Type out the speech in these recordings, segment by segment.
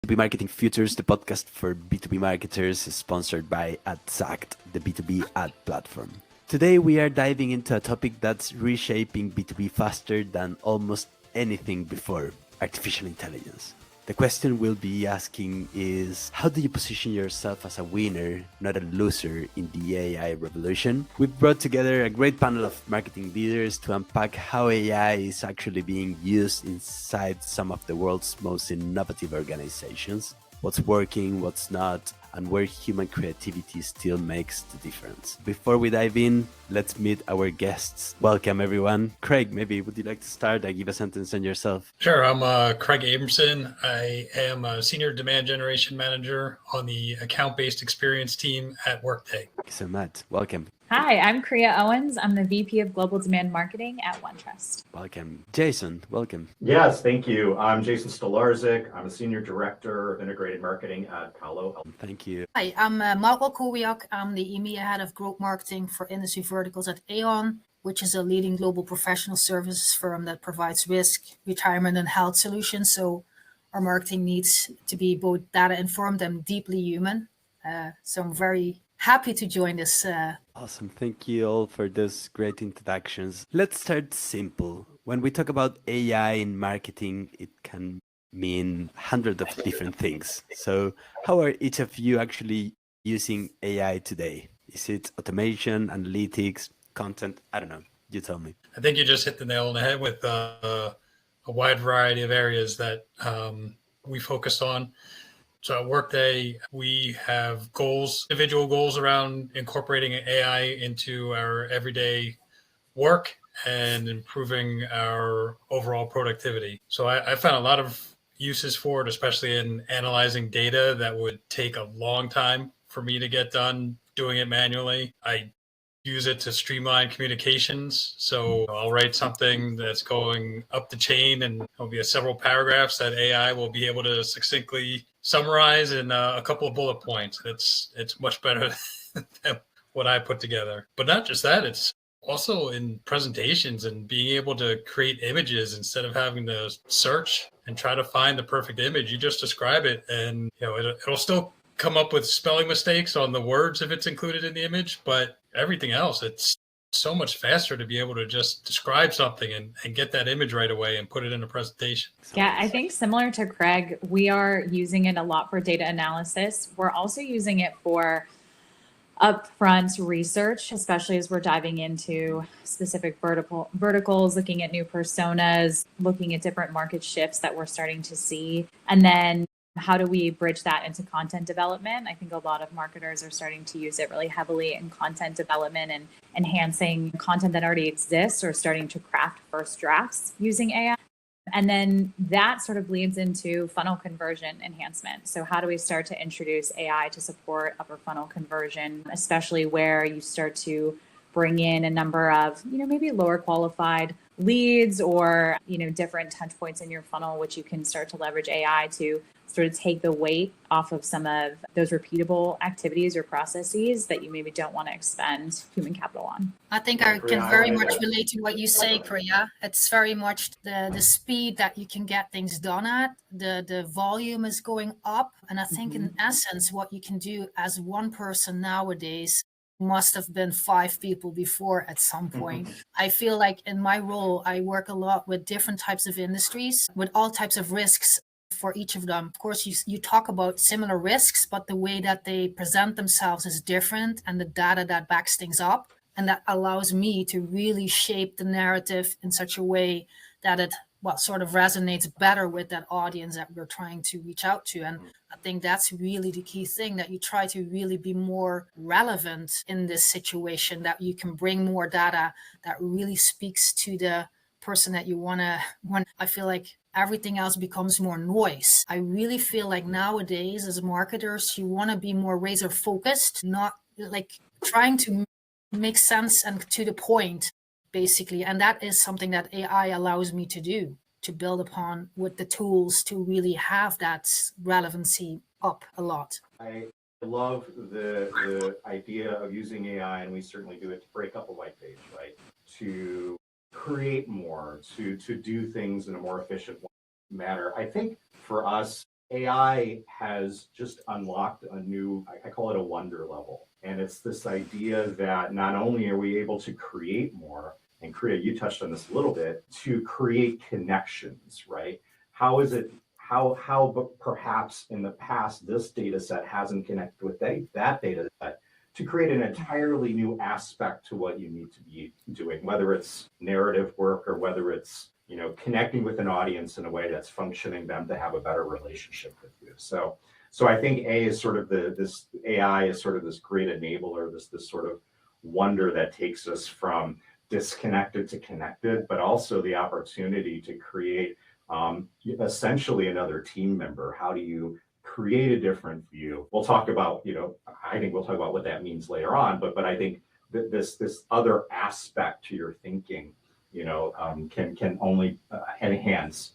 B2B Marketing Futures, the podcast for B2B marketers, is sponsored by Adzact, the B2B ad platform. Today we are diving into a topic that's reshaping B2B faster than almost anything before: artificial intelligence. The question we'll be asking is, how do you position yourself as a winner, not a loser, in the AI revolution? We've brought together a great panel of marketing leaders to unpack how AI is actually being used inside some of the world's most innovative organizations, what's working, what's not, and where human creativity still makes the difference. Before we dive in, let's meet our guests. Welcome, everyone. Craig, maybe would you like to start and give a sentence on yourself? Sure. I'm Craig Abramson. I am a senior demand generation manager on the account-based experience team at Workday. Thank you so much. Welcome. Hi, I'm Kriya Owens. I'm the VP of Global Demand Marketing at OneTrust. Welcome. Jason, welcome. Yes, thank you. I'm Jason Stolarczyk. I'm a Senior Director of Integrated Marketing at Palo. Thank you. Hi, I'm Marco Kowiak. I'm the EMEA Head of Growth Marketing for Industry Verticals at Aon, which is a leading global professional services firm that provides risk, retirement, and health solutions. So our marketing needs to be both data informed and deeply human. So I'm very happy to join this. Awesome. Thank you all for those great introductions. Let's start simple. When we talk about AI in marketing, it can mean hundreds of different things. So how are each of you actually using AI today? Is it automation, analytics, content? I don't know. You tell me. I think you just hit the nail on the head with a wide variety of areas that we focus on. So at Workday, we have goals, individual goals around incorporating AI into our everyday work and improving our overall productivity. So I found a lot of uses for it, especially in analyzing data that would take a long time for me to get done doing it manually. I use it to streamline communications. So I'll write something that's going up the chain and there'll be several paragraphs that AI will be able to succinctly summarize in a couple of bullet points. It's much better than what I put together. But not just that, it's also in presentations and being able to create images instead of having to search and try to find the perfect image. You just describe it and it'll still come up with spelling mistakes on the words if it's included in the image, but everything else, it's so much faster to be able to just describe something and get that image right away and put it in a presentation. Yeah, I think similar to Craig, we are using it a lot for data analysis. We're also using it for upfront research, especially as we're diving into specific verticals, looking at new personas, looking at different market shifts that we're starting to see. And then how do we bridge that into content development? I think a lot of marketers are starting to use it really heavily in content development and enhancing content that already exists or starting to craft first drafts using AI. And then that sort of leads into funnel conversion enhancement. So how do we start to introduce AI to support upper funnel conversion, especially where you start to bring in a number of, maybe lower qualified leads or, different touch points in your funnel, which you can start to leverage AI to sort of take the weight off of some of those repeatable activities or processes that you maybe don't want to expend human capital on. I think I can very much relate to what you say, Kriya. It's very much the speed that you can get things done at. The volume is going up. And I think in essence, what you can do as one person nowadays must have been 5 people before at some point. I feel like in my role, I work a lot with different types of industries, with all types of risks for each of them. Of course, you talk about similar risks, but the way that they present themselves is different, and the data that backs things up. And that allows me to really shape the narrative in such a way that it sort of resonates better with that audience that we're trying to reach out to. And I think that's really the key thing, that you try to really be more relevant in this situation, that you can bring more data that really speaks to the person that you want to. I feel like everything else becomes more noise. I really feel like nowadays as marketers, you want to be more razor focused, not like trying to make sense and to the point, basically. And that is something that AI allows me to do, to build upon with the tools to really have that relevancy up a lot. I love the idea of using AI, and we certainly do it to break up a white page, right? To create more, to do things in a more efficient manner. I think for us, AI has just unlocked a new, I call it a wonder level. And it's this idea that not only are we able to create more and create, you touched on this a little bit, to create connections, right? How is it, how perhaps in the past, this data set hasn't connected with that data set to create an entirely new aspect to what you need to be doing, whether it's narrative work or whether it's, you know, connecting with an audience in a way that's functioning them to have a better relationship with you. So I think AI is sort of this great enabler, this sort of wonder that takes us from disconnected to connected, but also the opportunity to create essentially another team member. How do you create a different view? We'll talk about, you know, I think we'll talk about what that means later on, but I think that this other aspect to your thinking, you know, can only enhance,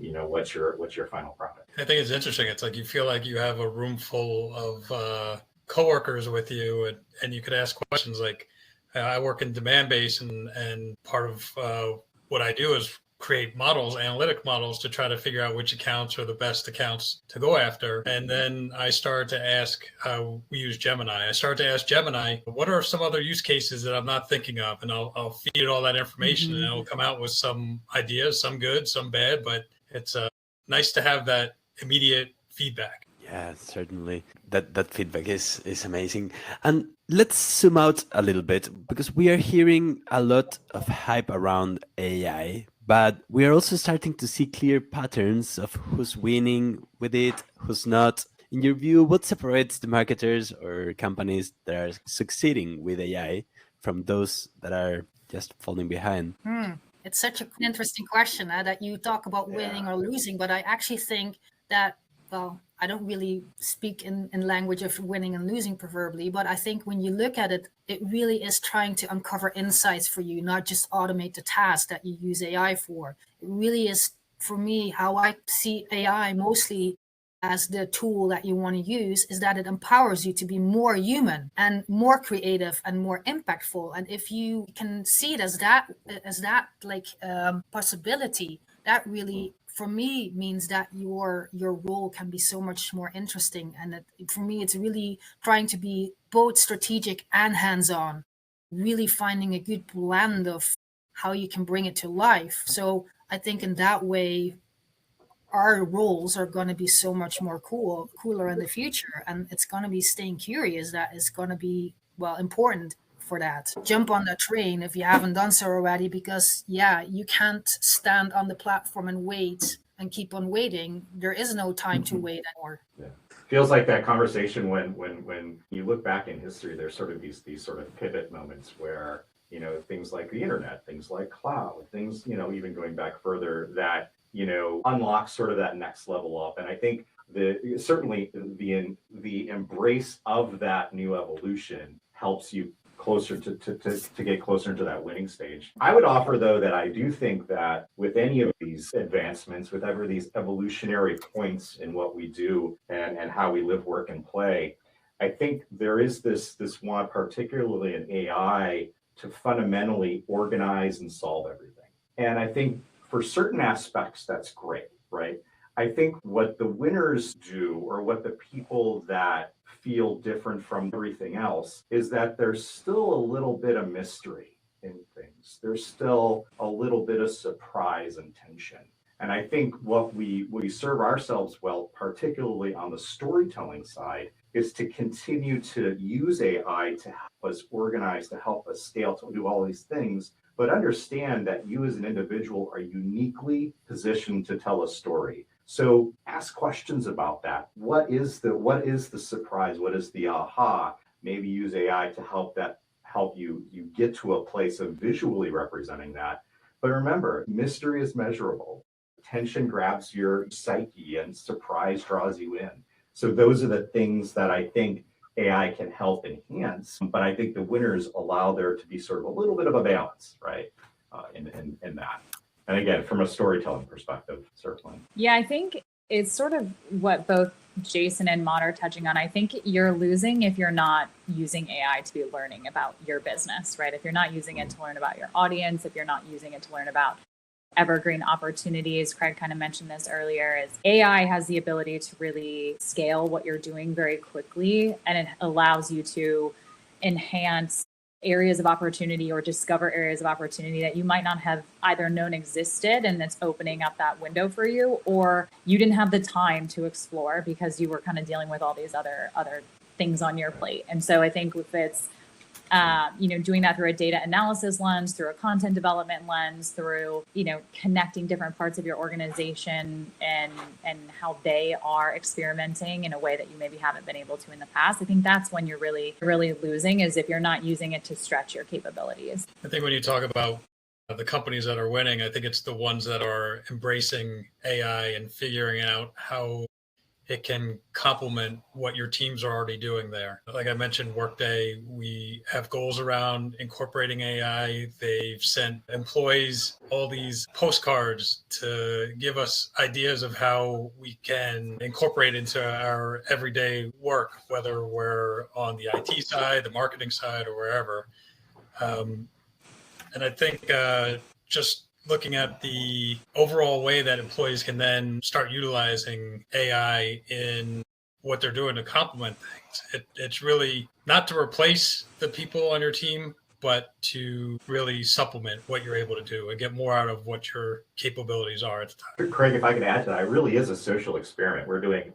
you know, what's your final product. I think it's interesting. It's like you feel like you have a room full of coworkers with you, and you could ask questions like, I work in demand base, and part of what I do is create models, analytic models, to try to figure out which accounts are the best accounts to go after. And then I started to ask, we use Gemini. I started to ask Gemini, what are some other use cases that I'm not thinking of? And I'll feed it all that information, and it'll come out with some ideas, some good, some bad, but it's nice to have that immediate feedback. Yeah, certainly. That feedback is amazing. And let's zoom out a little bit, because we are hearing a lot of hype around AI, but we are also starting to see clear patterns of who's winning with it, who's not. In your view, what separates the marketers or companies that are succeeding with AI from those that are just falling behind? It's such an interesting question that you talk about winning or losing, but I actually think that, well, I don't really speak in language of winning and losing proverbially, but I think when you look at it, it really is trying to uncover insights for you, not just automate the task that you use AI for. It really is, for me, how I see AI mostly as the tool that you want to use, is that it empowers you to be more human and more creative and more impactful. And if you can see it as that possibility, that really, for me, means that your role can be so much more interesting. And for me, it's really trying to be both strategic and hands-on, really finding a good blend of how you can bring it to life. So I think in that way, our roles are going to be so much more cooler in the future, and it's going to be staying curious that is going to be, well, important for that. Jump on that train if you haven't done so already, because you can't stand on the platform and wait and keep on waiting. There is no time to wait anymore. Feels like that conversation when you look back in history, there's sort of these sort of pivot moments where, you know, things like the internet, things like cloud, things, you know, even going back further, that, you know, unlock sort of that next level up. And I think certainly the embrace of that new evolution helps you closer to get closer into that winning stage. I would offer, though, that I do think that with any of these advancements, with ever these evolutionary points in what we do and how we live, work, and play, I think there is this want, particularly in AI, to fundamentally organize and solve everything. And I think for certain aspects, that's great, right? I think what the winners do, or what the people that feel different from everything else, is that there's still a little bit of mystery in things. There's still a little bit of surprise and tension. And I think what we serve ourselves well, particularly on the storytelling side, is to continue to use AI to help us organize, to help us scale, to do all these things, but understand that you as an individual are uniquely positioned to tell a story. So ask questions about that. What is the surprise? What is the aha? Maybe use AI to help you get to a place of visually representing that. But remember, mystery is measurable. Tension grabs your psyche and surprise draws you in. So those are the things that I think AI can help enhance. But I think the winners allow there to be sort of a little bit of a balance, right, in that. And again, from a storytelling perspective, certainly. Yeah, I think it's sort of what both Jason and Maud are touching on. I think you're losing if you're not using AI to be learning about your business, right? If you're not using it to learn about your audience, if you're not using it to learn about evergreen opportunities. Craig kind of mentioned this earlier, is AI has the ability to really scale what you're doing very quickly, and it allows you to enhance areas of opportunity or discover areas of opportunity that you might not have either known existed, and it's opening up that window for you, or you didn't have the time to explore because you were kind of dealing with all these other things on your plate. And so I think if it's doing that through a data analysis lens, through a content development lens, through, connecting different parts of your organization and how they are experimenting in a way that you maybe haven't been able to in the past. I think that's when you're really, really losing, is if you're not using it to stretch your capabilities. I think when you talk about the companies that are winning, I think it's the ones that are embracing AI and figuring out how it can complement what your teams are already doing there. Like I mentioned, Workday, we have goals around incorporating AI. They've sent employees all these postcards to give us ideas of how we can incorporate into our everyday work, whether we're on the IT side, the marketing side, or wherever. And I think just looking at the overall way that employees can then start utilizing AI in what they're doing to complement things. It's really not to replace the people on your team, but to really supplement what you're able to do and get more out of what your capabilities are at the time. Craig, if I can add to that, it really is a social experiment. We're doing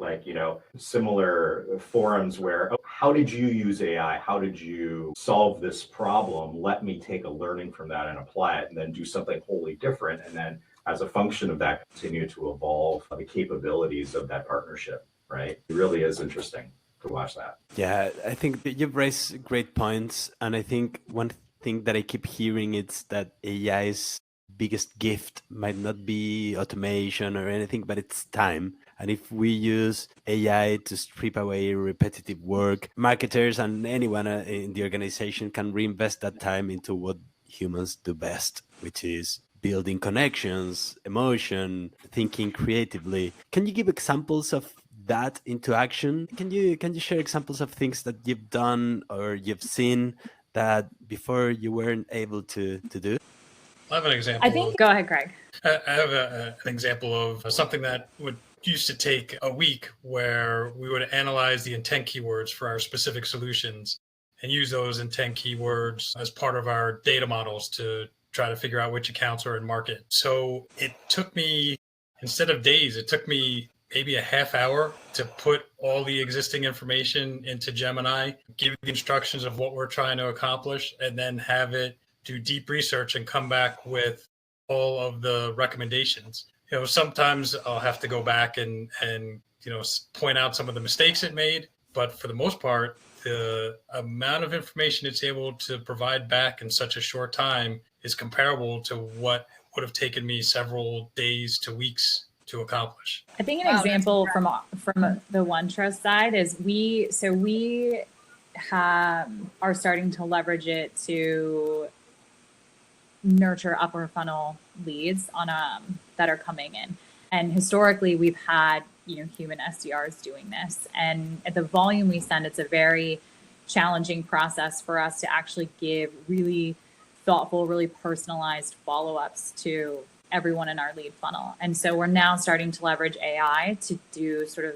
similar forums where, how did you use AI? How did you solve this problem? Let me take a learning from that and apply it, and then do something wholly different. And then as a function of that, continue to evolve the capabilities of that partnership, right? It really is interesting to watch that. Yeah, I think you've raised great points. And I think one thing that I keep hearing is that AI's biggest gift might not be automation or anything, but it's time. And if we use AI to strip away repetitive work, marketers and anyone in the organization can reinvest that time into what humans do best, which is building connections, emotion, thinking creatively. Can you give examples of that into action? Can you share examples of things that you've done or you've seen that before you weren't able to do? I have an example. Go ahead, Craig. I have an example of something that used to take a week, where we would analyze the intent keywords for our specific solutions and use those intent keywords as part of our data models to try to figure out which accounts are in market. So it took me, instead of days, it took me maybe a half hour to put all the existing information into Gemini, give the instructions of what we're trying to accomplish, and then have it do deep research and come back with all of the recommendations. Sometimes I'll have to go back and point out some of the mistakes it made, but for the most part, the amount of information it's able to provide back in such a short time is comparable to what would have taken me several days to weeks to accomplish. I think an example from the OneTrust side is we are starting to leverage it to nurture upper funnel leads that are coming in. And historically, we've had human SDRs doing this, and at the volume we send, it's a very challenging process for us to actually give really thoughtful, really personalized follow-ups to everyone in our lead funnel. And so we're now starting to leverage AI to do sort of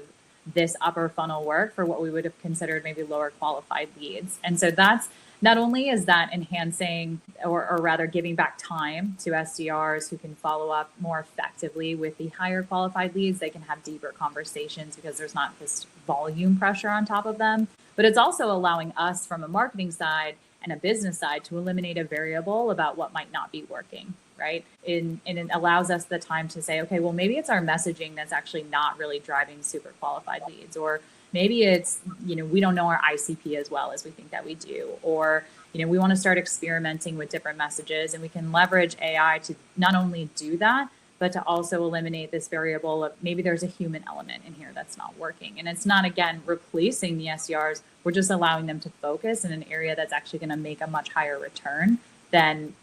this upper funnel work for what we would have considered maybe lower qualified leads. And so that's not only is that enhancing or rather giving back time to SDRs who can follow up more effectively with the higher qualified leads, they can have deeper conversations because there's not this volume pressure on top of them. But it's also allowing us from a marketing side and a business side to eliminate a variable about what might not be working, right? And it allows us the time to say, okay, well, maybe it's our messaging that's actually not really driving super qualified leads, or maybe it's, we don't know our ICP as well as we think that we do, or, we want to start experimenting with different messages, and we can leverage AI to not only do that, but to also eliminate this variable of maybe there's a human element in here that's not working. And it's not, again, replacing the SDRs. We're just allowing them to focus in an area that's actually going to make a much higher return than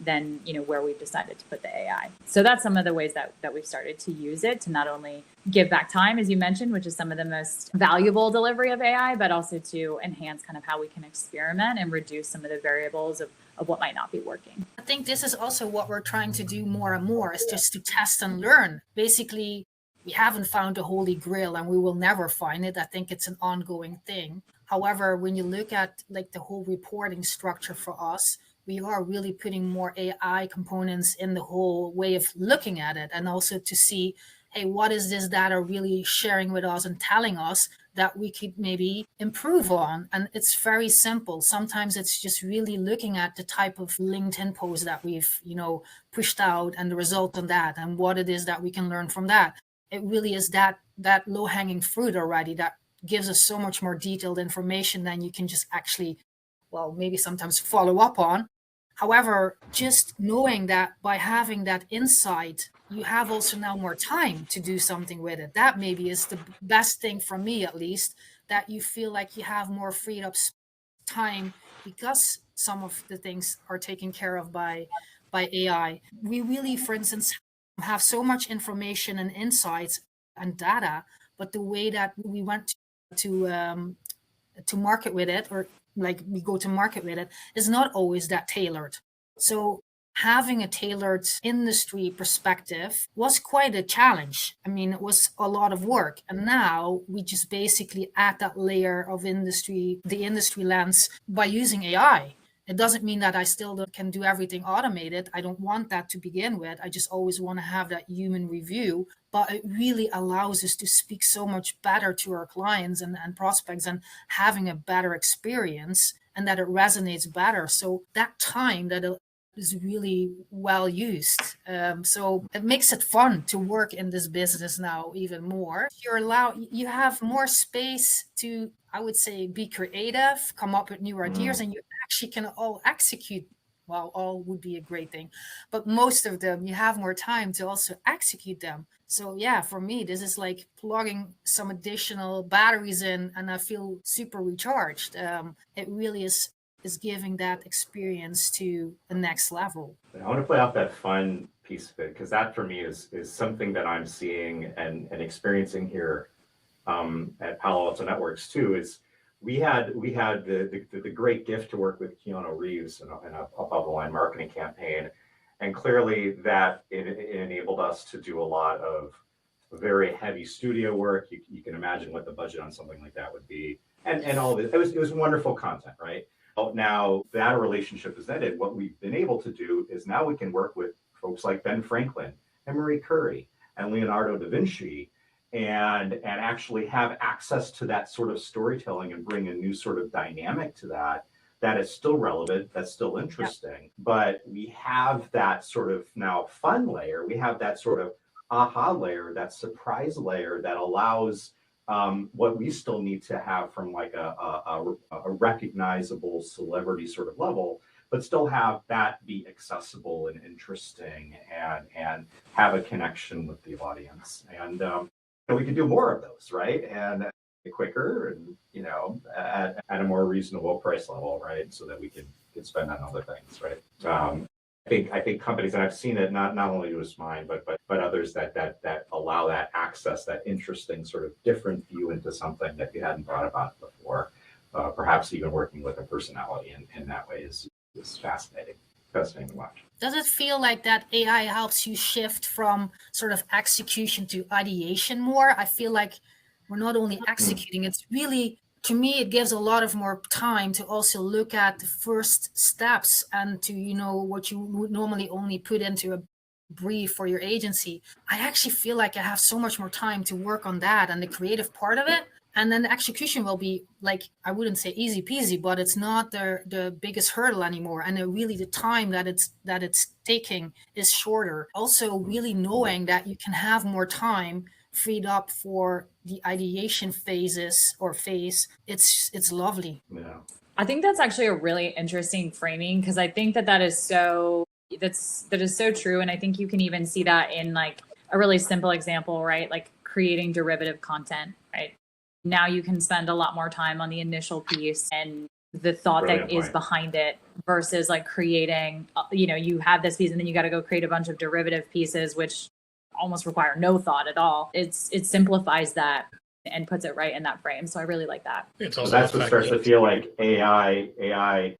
where we've decided to put the AI. So that's some of the ways that we've started to use it to not only give back time, as you mentioned, which is some of the most valuable delivery of AI, but also to enhance kind of how we can experiment and reduce some of the variables of what might not be working. I think this is also what we're trying to do more and more, is just to test and learn. Basically, we haven't found the holy grail and we will never find it. I think it's an ongoing thing. However, when you look at like the whole reporting structure for us, we are really putting more AI components in the whole way of looking at it, and also to see, hey, what is this data really sharing with us and telling us that we could maybe improve on? And it's very simple. Sometimes it's just really looking at the type of LinkedIn post that we've, pushed out and the result on that and what it is that we can learn from that. It really is that low-hanging fruit already that gives us so much more detailed information than you can just actually, maybe sometimes follow up on. However, just knowing that by having that insight, you have also now more time to do something with it. That maybe is the best thing for me, at least, that you feel like you have more freed up time because some of the things are taken care of by AI. We really, for instance, have so much information and insights and data, but the way that we went to market with it, or like we go to market with it, is not always that tailored. So having a tailored industry perspective was quite a challenge. I mean, it was a lot of work. And now we just basically add that layer of the industry lens by using AI. It doesn't mean that I still can do everything automated. I don't want that to begin with. I just always want to have that human review. But it really allows us to speak so much better to our clients and prospects, and having a better experience, and that it resonates better. So that time that is really well used. So it makes it fun to work in this business now even more. You have more space to, I would say, be creative, come up with new ideas, and you actually can all execute. Well, all would be a great thing, but most of them, you have more time to also execute them. So yeah, for me, this is like plugging some additional batteries in, and I feel super recharged. It really is giving that experience to the next level. I want to play off that fun piece of it, because that for me is something that I'm seeing and experiencing here at Palo Alto Networks too. Is we had the great gift to work with Keanu Reeves in a above the line marketing campaign, and clearly that it enabled us to do a lot of very heavy studio work. You can imagine what the budget on something like that would be, and all of it. It was wonderful content, right? Now that relationship is ended. What we've been able to do is now we can work with folks like Ben Franklin and Marie Curie and Leonardo da Vinci, and actually have access to that sort of storytelling and bring a new sort of dynamic to that is still relevant, that's still interesting. But we have that sort of now fun layer. We have that sort of aha layer, that surprise layer that allows what we still need to have from like a recognizable celebrity sort of level, but still have that be accessible and interesting, and have a connection with the audience. And we can do more of those, right? And quicker, and at a more reasonable price level, right? So that we can spend on other things, right? I think companies, and I've seen it not only with mine, but others that allow that access, that interesting sort of different view into something that you hadn't thought about before. Perhaps even working with a personality in that way is fascinating to watch. Does it feel like that AI helps you shift from sort of execution to ideation more? I feel like we're not only executing, it's really, to me, it gives a lot of more time to also look at the first steps, and to, what you would normally only put into a brief for your agency. I actually feel like I have so much more time to work on that and the creative part of it. And then the execution will be, like, I wouldn't say easy peasy, but it's not the biggest hurdle anymore. And really the time that it's taking is shorter. Also, really knowing that you can have more time freed up for the ideation phase, it's lovely. Yeah. I think that's actually a really interesting framing, because I think that is so true. And I think you can even see that in like a really simple example, right? Like creating derivative content, right? Now you can spend a lot more time on the initial piece and the thought that is behind it, versus like creating, you have this piece and then you got to go create a bunch of derivative pieces, which almost require no thought at all. It simplifies that and puts it right in that frame. So I really like that. It's So also that's what starts to effective. feel like AI,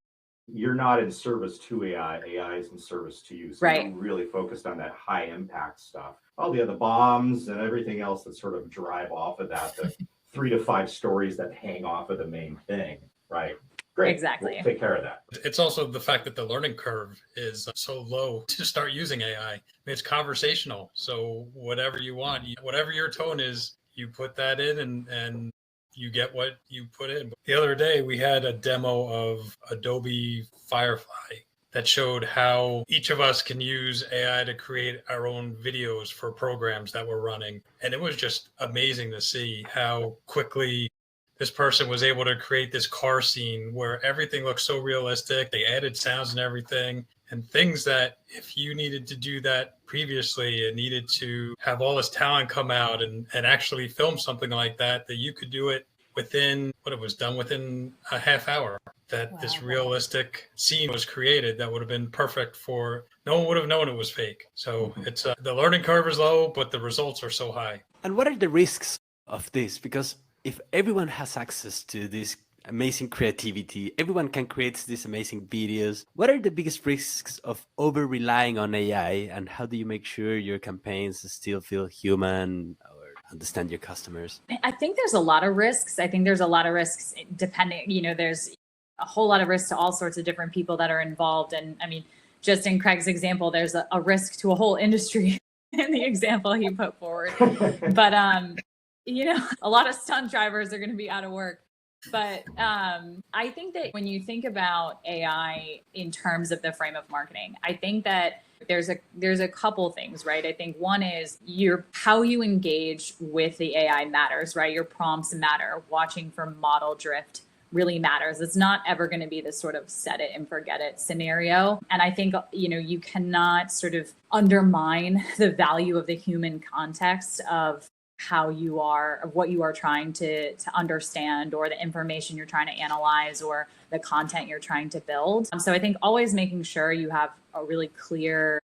you're not in service to AI is in service to you. So Right. you're really focused on that high impact stuff. All the other bombs and everything else that sort of drive off of that, the 3 to 5 stories that hang off of the main thing, right? Great. Exactly. We'll take care of that. It's also the fact that the learning curve is so low to start using AI. It's conversational. So whatever you want, whatever your tone is, you put that in and you get what you put in. The other day, we had a demo of Adobe Firefly that showed how each of us can use AI to create our own videos for programs that we're running. And it was just amazing to see how quickly this person was able to create this car scene where everything looks so realistic. They added sounds and everything, and things that if you needed to do that previously and needed to have all this talent come out and actually film something like that, that you could do it within what it was done within a half hour. That this realistic scene was created that would have been perfect for, no one would have known it was fake. So it's the learning curve is low, but the results are so high. And what are the risks of this? Because if everyone has access to this amazing creativity, everyone can create these amazing videos. What are the biggest risks of over relying on AI, and how do you make sure your campaigns still feel human or understand your customers? I think there's a lot of risks. I think there's a lot of risks depending, there's a whole lot of risks to all sorts of different people that are involved. And I mean, just in Craig's example, there's a risk to a whole industry in the example he put forward. But, a lot of stunt drivers are going to be out of work. But I think that when you think about AI in terms of the frame of marketing, I think that there's a couple things, right? I think one is how you engage with the AI matters, right? Your prompts matter. Watching for model drift really matters. It's not ever going to be this sort of set it and forget it scenario. And I think, you cannot sort of undermine the value of the human context of how you are, of what you are trying to understand, or the information you're trying to analyze, or the content you're trying to build. So I think always making sure you have a really clear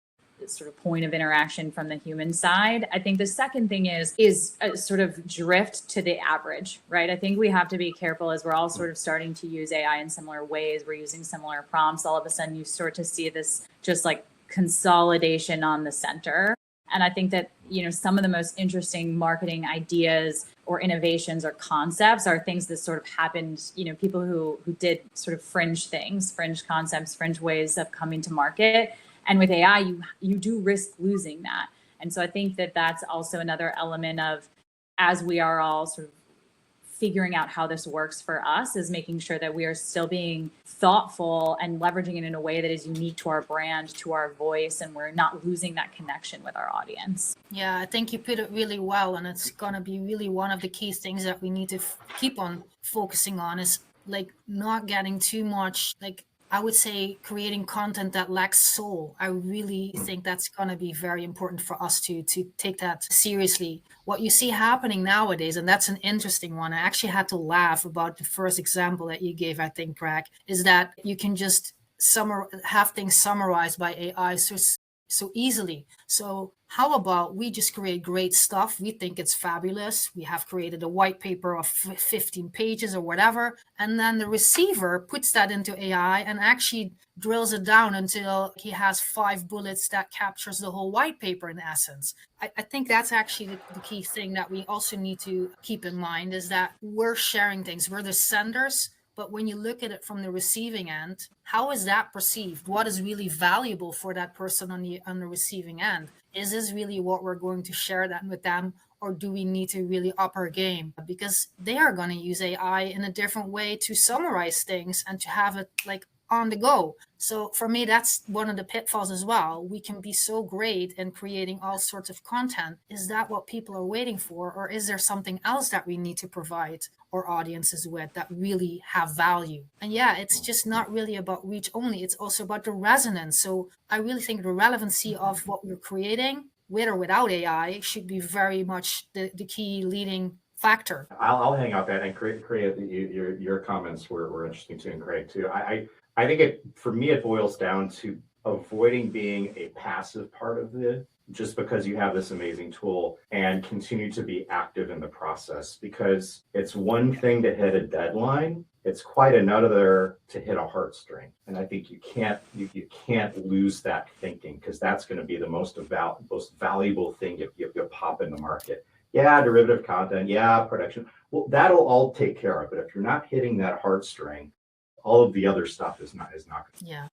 sort of point of interaction from the human side. I think the second thing is a sort of drift to the average, right? I think we have to be careful as we're all sort of starting to use AI in similar ways. We're using similar prompts. All of a sudden you start to see this just like consolidation on the center. And I think that, some of the most interesting marketing ideas or innovations or concepts are things that sort of happened, people who did sort of fringe things, fringe concepts, fringe ways of coming to market. And with AI, you do risk losing that. And so I think that that's also another element of, as we are all sort of figuring out how this works for us, is making sure that we are still being thoughtful and leveraging it in a way that is unique to our brand, to our voice, and we're not losing that connection with our audience. Yeah, I think you put it really well, and it's going to be really one of the key things that we need to keep on focusing on, is like not getting too much, like I would say, creating content that lacks soul. I really think that's going to be very important for us to take that seriously. What you see happening nowadays, and that's an interesting one, I actually had to laugh about the first example that you gave, I think, Craig, is that you can just have things summarized by AI so easily. So how about we just create great stuff? We think it's fabulous. We have created a white paper of 15 pages or whatever. And then the receiver puts that into AI and actually drills it down until he has 5 bullets that captures the whole white paper in essence. I think that's actually the key thing that we also need to keep in mind, is that we're sharing things. We're the senders. But when you look at it from the receiving end, how is that perceived? What is really valuable for that person on the receiving end? Is this really what we're going to share that with them? Or do we need to really up our game? Because they are going to use AI in a different way to summarize things and to have it like on the go. So for me, that's one of the pitfalls as well. We can be so great in creating all sorts of content. Is that what people are waiting for? Or is there something else that we need to provide our audiences with that really have value? And yeah, it's just not really about reach only. It's also about the resonance. So I really think the relevancy of what we're creating, with or without AI, should be very much the key leading factor. I'll hang out that, and Craig, your comments were interesting too, and Craig too. I think for me, it boils down to avoiding being a passive part of the just because you have this amazing tool, and continue to be active in the process, because it's one thing to hit a deadline. It's quite another to hit a heartstring. And I think you can't lose that thinking, because that's going to be the most valuable thing you pop in the market. Yeah, derivative content. Yeah, production. Well, that'll all take care of it. If you're not hitting that heartstring, all of the other stuff is not. Yeah.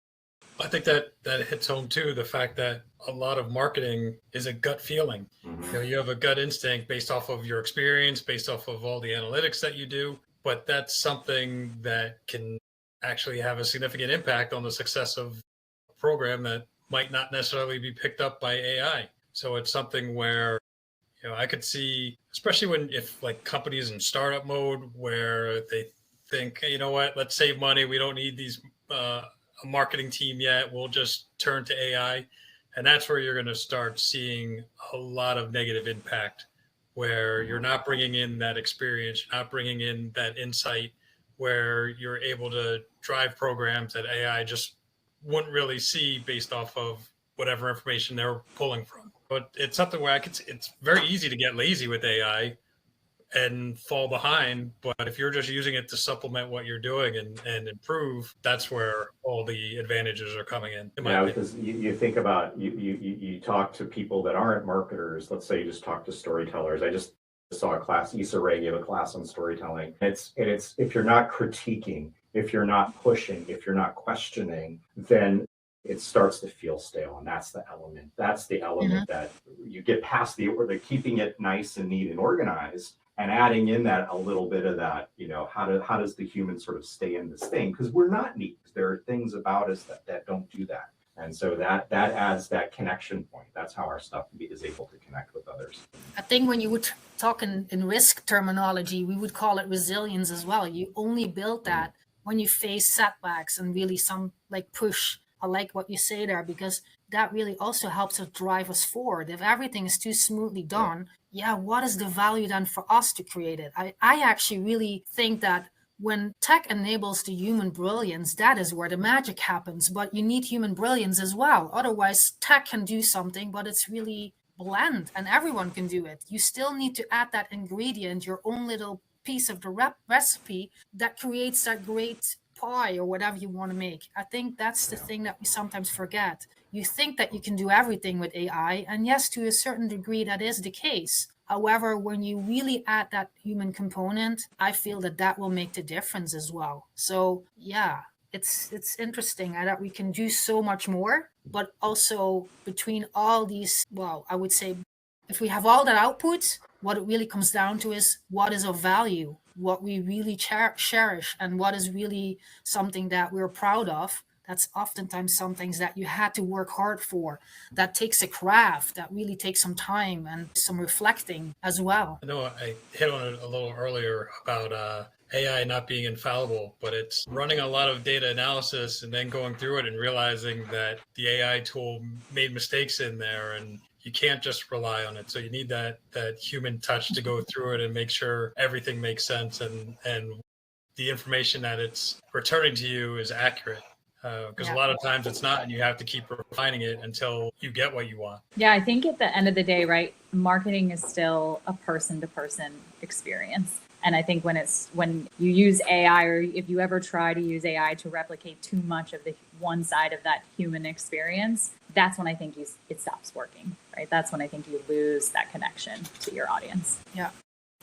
I think that hits home too, the fact that a lot of marketing is a gut feeling. Mm-hmm. You have a gut instinct based off of your experience, based off of all the analytics that you do, but that's something that can actually have a significant impact on the success of a program that might not necessarily be picked up by AI. So it's something where, I could see, especially if like companies in startup mode, where they think, hey, you know what, let's save money. We don't need a marketing team yet. We'll just turn to AI. And that's where you're going to start seeing a lot of negative impact, where you're not bringing in that experience, you're not bringing in that insight, where you're able to drive programs that AI just wouldn't really see based off of whatever information they're pulling from. But it's something where it's very easy to get lazy with AI and fall behind. But if you're just using it to supplement what you're doing and improve, that's where all the advantages are coming in. Yeah, because you think about, you talk to people that aren't marketers. Let's say you just talk to storytellers. I just saw a class, Issa Rae gave a class on storytelling. It's if you're not critiquing, if you're not pushing, if you're not questioning, then it starts to feel stale. And that's the element. That's the element that you get past they're keeping it nice and neat and organized, and adding in that a little bit of that, how does the human sort of stay in this thing? Because we're not neat. There are things about us that don't do that. And so that adds that connection point. That's how our stuff is able to connect with others. I think when you would talk in risk terminology, we would call it resilience as well. You only build that when you face setbacks and really some like push. I like what you say there, because that really also helps us drive us forward. If everything is too smoothly done, what is the value then for us to create it? I actually really think that when tech enables the human brilliance, that is where the magic happens. But you need human brilliance as well. Otherwise, tech can do something, but it's really bland and everyone can do it. You still need to add that ingredient, your own little piece of the recipe that creates that great pie or whatever you want to make. I think that's the thing that we sometimes forget. You think that you can do everything with AI, and yes, to a certain degree that is the case. However, when you really add that human component, I feel that will make the difference as well. So it's interesting that we can do so much more, but also between all these, I would say, if we have all that output, what it really comes down to is what is of value, what we really cherish, and what is really something that we're proud of. That's oftentimes some things that you had to work hard for. That takes a craft, that really takes some time and some reflecting as well. I know I hit on it a little earlier about AI not being infallible, but it's running a lot of data analysis and then going through it and realizing that the AI tool made mistakes in there, and you can't just rely on it. So you need that human touch to go through it and make sure everything makes sense and the information that it's returning to you is accurate. Because a lot of times it's not, and you have to keep refining it until you get what you want. Yeah, I think at the end of the day, right, marketing is still a person-to-person experience. And I think when you use AI, or if you ever try to use AI to replicate too much of the one side of that human experience, that's when I think it stops working, right? That's when I think you lose that connection to your audience. Yeah.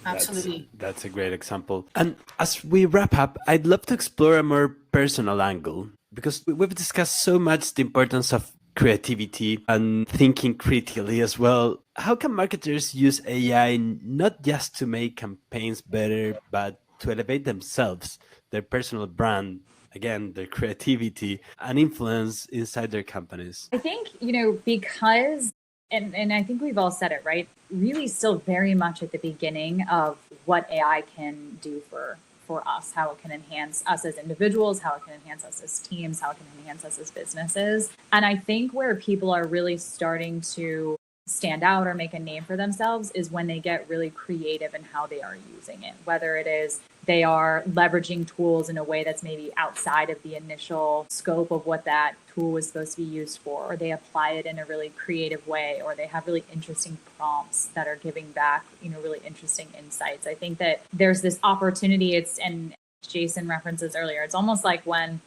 Absolutely. That's a great example. And as we wrap up, I'd love to explore a more personal angle, because we've discussed so much the importance of creativity and thinking critically as well. How can marketers use AI not just to make campaigns better, but to elevate themselves, their personal brand, again, their creativity and influence inside their companies? I think, because and I think we've all said it, right? Really still very much at the beginning of what AI can do for us, how it can enhance us as individuals, how it can enhance us as teams, how it can enhance us as businesses. And I think where people are really starting to stand out or make a name for themselves is when they get really creative in how they are using it, whether it is they are leveraging tools in a way that's maybe outside of the initial scope of what that tool was supposed to be used for, or they apply it in a really creative way, or they have really interesting prompts that are giving back, really interesting insights. I think that there's this opportunity. And Jason references earlier, it's almost like when,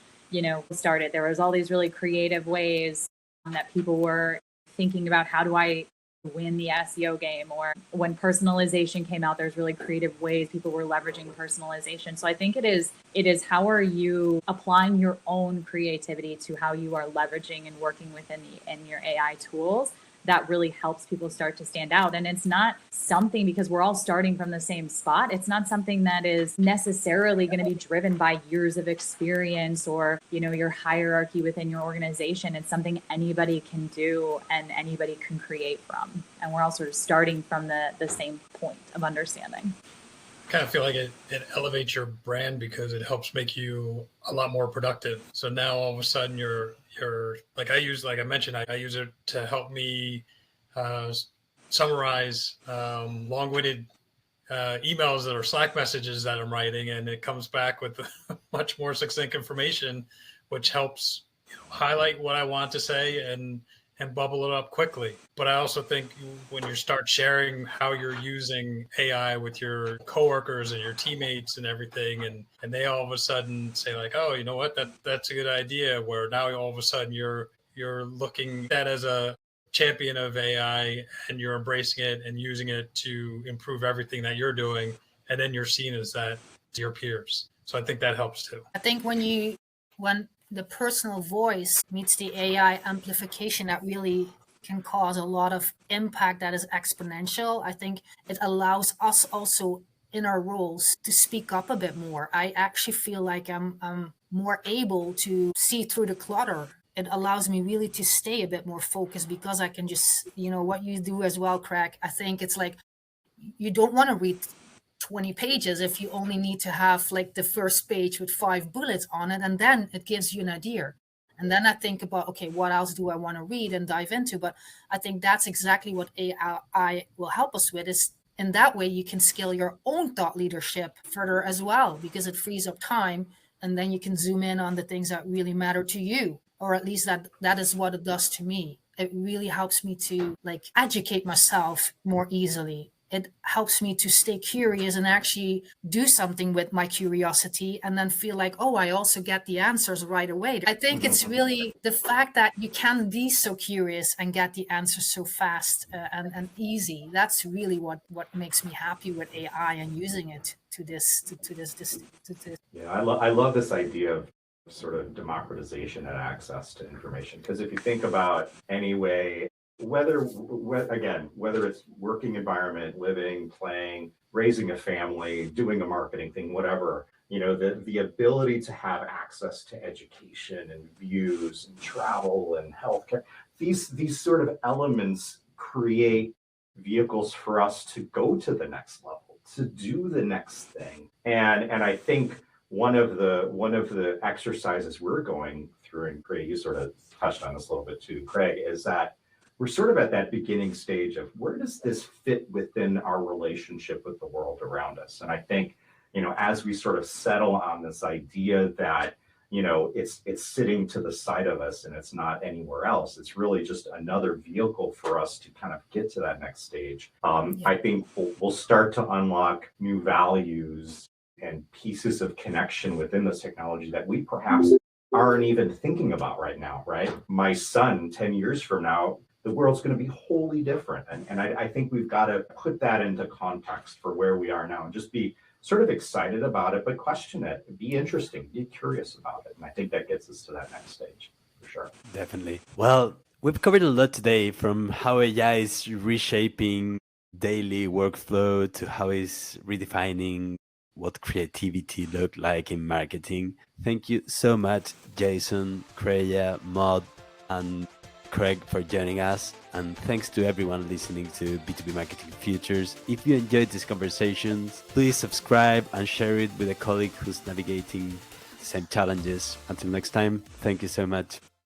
started, there was all these really creative ways that people were thinking about, how do I win the SEO game? Or when personalization came out, there's really creative ways people were leveraging personalization. So I think it is how are you applying your own creativity to how you are leveraging and working within your AI tools that really helps people start to stand out. And it's not something, because we're all starting from the same spot, it's not something that is necessarily going to be driven by years of experience or, your hierarchy within your organization. It's something anybody can do and anybody can create from. And we're all sort of starting from the same point of understanding. I kind of feel like it elevates your brand because it helps make you a lot more productive. So now all of a sudden you're like, I mentioned, I use it to help me summarize long-winded emails that are Slack messages that I'm writing, and it comes back with much more succinct information, which helps highlight what I want to say and bubble it up quickly. But I also think when you start sharing how you're using AI with your coworkers and your teammates and everything, and they all of a sudden say like, oh, you know what, that's a good idea, where now all of a sudden you're looking at that as a champion of AI and you're embracing it and using it to improve everything that you're doing, and then you're seen as that to your peers. So I think that helps too. I think when the personal voice meets the AI amplification, that really can cause a lot of impact that is exponential. I think it allows us also in our roles to speak up a bit more. I actually feel like I'm more able to see through the clutter. It allows me really to stay a bit more focused because I can just, what you do as well, Craig. I think it's like, you don't want to read 20 pages if you only need to have like the first page with 5 bullets on it, and then it gives you an idea. And then I think about, okay, what else do I want to read and dive into? But I think that's exactly what AI will help us with, is in that way you can scale your own thought leadership further as well, because it frees up time, and then you can zoom in on the things that really matter to you, or at least that is what it does to me. It really helps me to like educate myself more easily. It helps me to stay curious and actually do something with my curiosity, and then feel like, oh, I also get the answers right away. I think it's really the fact that you can be so curious and get the answers so fast and easy. That's really what makes me happy with AI and using it to this. Yeah, I love this idea of sort of democratization and access to information, because if you think about any way, whether it's working environment, living, playing, raising a family, doing a marketing thing, whatever, the ability to have access to education and views and travel and healthcare, these sort of elements create vehicles for us to go to the next level, to do the next thing. And I think one of the exercises we're going through, and Craig, you sort of touched on this a little bit too, Craig, is that we're sort of at that beginning stage of where does this fit within our relationship with the world around us? And I think, as we sort of settle on this idea that, it's sitting to the side of us and it's not anywhere else, it's really just another vehicle for us to kind of get to that next stage. I think we'll start to unlock new values and pieces of connection within this technology that we perhaps aren't even thinking about right now, right? My son, 10 years from now, the world's going to be wholly different. And I think we've got to put that into context for where we are now and just be sort of excited about it, but question it, be interesting, be curious about it. And I think that gets us to that next stage, for sure. Definitely. Well, we've covered a lot today, from how AI is reshaping daily workflow to how it's redefining what creativity look like in marketing. Thank you so much, Jason, Kreya, Maud, and Craig, for joining us. And thanks to everyone listening to B2B Marketing Futures. If you enjoyed these conversations, please subscribe and share it with a colleague who's navigating the same challenges. Until next time, thank you so much.